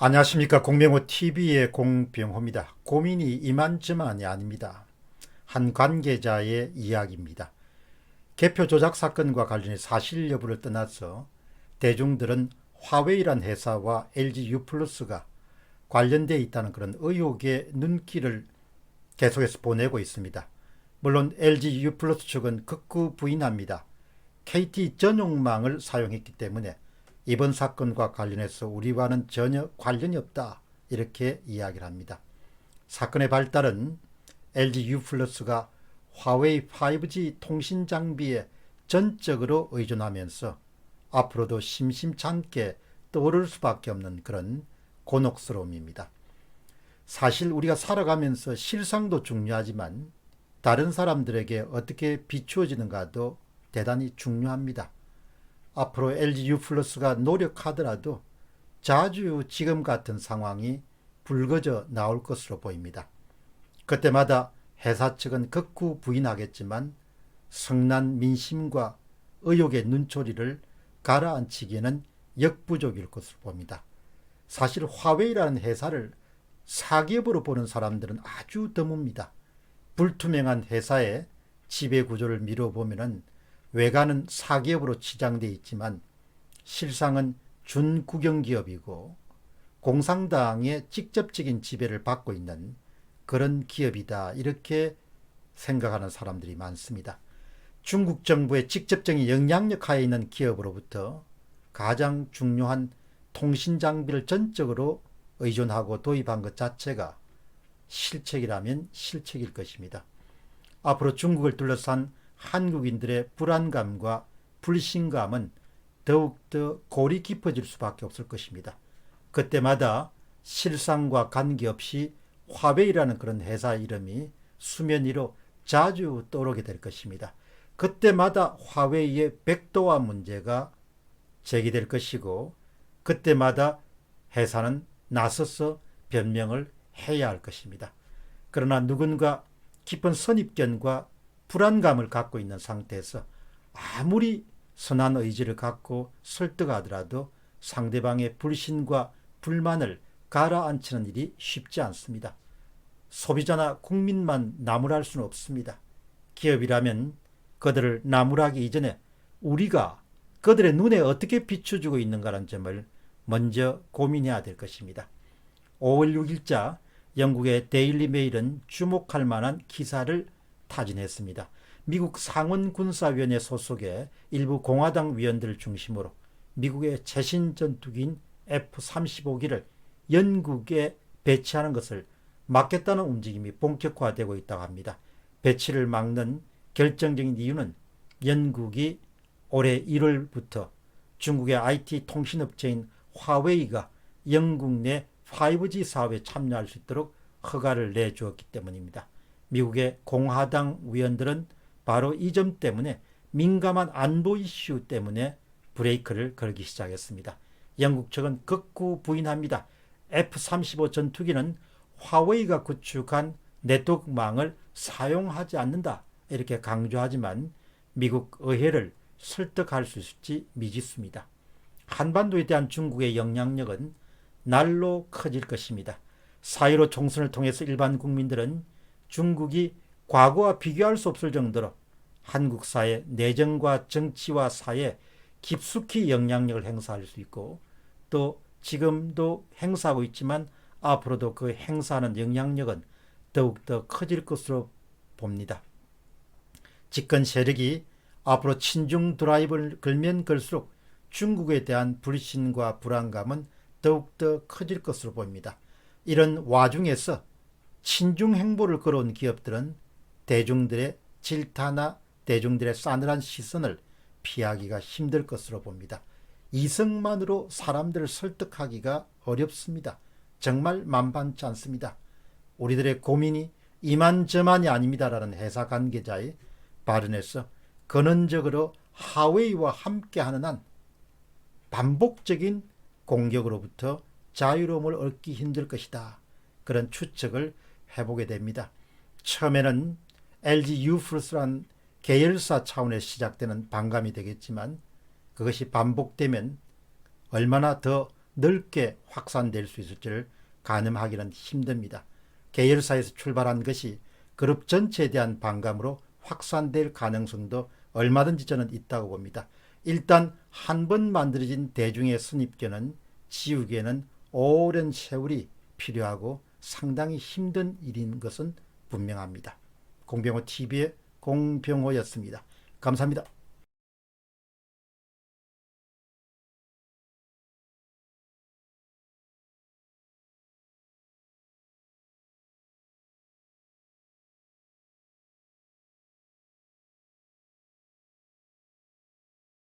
안녕하십니까. 공병호 TV의 공병호입니다. 고민이 이만저만이 아닙니다. 한 관계자의 이야기입니다. 개표 조작 사건과 관련해 사실 여부를 떠나서 대중들은 화웨이란 회사와 LG U+가 관련되어 있다는 그런 의혹의 눈길을 계속해서 보내고 있습니다. 물론 LG U+ 측은 극구 부인합니다. KT 전용망을 사용했기 때문에 이번 사건과 관련해서 우리와는 전혀 관련이 없다, 이렇게 이야기를 합니다. 사건의 발달은 LG U+가 화웨이 5G 통신 장비에 전적으로 의존하면서 앞으로도 심심찮게 떠오를 수밖에 없는 그런 곤혹스러움입니다. 사실 우리가 살아가면서 실상도 중요하지만 다른 사람들에게 어떻게 비추어지는가도 대단히 중요합니다. 앞으로 LG U+가 노력하더라도 자주 지금 같은 상황이 불거져 나올 것으로 보입니다. 그때마다 회사 측은 극구 부인하겠지만 성난 민심과 의혹의 눈초리를 가라앉히기에는 역부족일 것으로 봅니다. 사실 화웨이라는 회사를 사기업으로 보는 사람들은 아주 드뭅니다. 불투명한 회사의 지배구조를 미뤄보면 외관은 사기업으로 치장되어 있지만 실상은 준국영기업이고 공산당의 직접적인 지배를 받고 있는 그런 기업이다, 이렇게 생각하는 사람들이 많습니다. 중국 정부의 직접적인 영향력 하에 있는 기업으로부터 가장 중요한 통신 장비를 전적으로 의존하고 도입한 것 자체가 실책이라면 실책일 것입니다. 앞으로 중국을 둘러싼 한국인들의 불안감과 불신감은 더욱더 골이 깊어질 수밖에 없을 것입니다. 그때마다 실상과 관계없이 화웨이라는 그런 회사 이름이 수면 위로 자주 떠오르게 될 것입니다. 그때마다 화웨이의 백도화 문제가 제기될 것이고, 그때마다 회사는 나서서 변명을 해야 할 것입니다. 그러나 누군가 깊은 선입견과 불안감을 갖고 있는 상태에서 아무리 선한 의지를 갖고 설득하더라도 상대방의 불신과 불만을 가라앉히는 일이 쉽지 않습니다. 소비자나 국민만 나무랄 수는 없습니다. 기업이라면 그들을 나무라기 이전에 우리가 그들의 눈에 어떻게 비춰주고 있는가라는 점을 먼저 고민해야 될 것입니다. 5월 6일자 영국의 데일리 메일은 주목할 만한 기사를 타진했습니다. 미국 상원군사위원회 소속의 일부 공화당 위원들을 중심으로 미국의 최신 전투기인 F-35기를 영국에 배치하는 것을 막겠다는 움직임이 본격화되고 있다고 합니다. 배치를 막는 결정적인 이유는 영국이 올해 1월부터 중국의 IT 통신업체인 화웨이가 영국 내 5G 사업에 참여할 수 있도록 허가를 내주었기 때문입니다. 미국의 공화당 위원들은 바로 이 점 때문에 민감한 안보 이슈 때문에 브레이크를 걸기 시작했습니다. 영국 측은 극구 부인합니다. F-35 전투기는 화웨이가 구축한 네트워크망을 사용하지 않는다, 이렇게 강조하지만 미국 의회를 설득할 수 있을지 미지수입니다. 한반도에 대한 중국의 영향력은 날로 커질 것입니다. 4.15 총선을 통해서 일반 국민들은 중국이 과거와 비교할 수 없을 정도로 한국 사회 내정과 정치와 사회에 깊숙이 영향력을 행사할 수 있고, 또 지금도 행사하고 있지만 앞으로도 그 행사하는 영향력은 더욱더 커질 것으로 봅니다. 집권 세력이 앞으로 친중 드라이브를 걸면 걸수록 중국에 대한 불신과 불안감은 더욱더 커질 것으로 보입니다. 이런 와중에서 친중 행보를 걸어온 기업들은 대중들의 질타나 대중들의 싸늘한 시선을 피하기가 힘들 것으로 봅니다. 이성만으로 사람들을 설득하기가 어렵습니다. 정말 만만치 않습니다. 우리들의 고민이 이만저만이 아닙니다라는 회사 관계자의 발언에서 근원적으로 화웨이와 함께하는 한 반복적인 공격으로부터 자유로움을 얻기 힘들 것이다, 그런 추측을 해보게 됩니다. 처음에는 LG U+란 계열사 차원에서 시작되는 반감이 되겠지만 그것이 반복되면 얼마나 더 넓게 확산될 수 있을지를 가늠하기는 힘듭니다. 계열사에서 출발한 것이 그룹 전체에 대한 반감으로 확산될 가능성도 얼마든지 저는 있다고 봅니다. 일단 한 번 만들어진 대중의 선입견은 지우기에는 오랜 세월이 필요하고 상당히 힘든 일인 것은 분명합니다. 공병호 TV의 공병호였습니다. 감사합니다.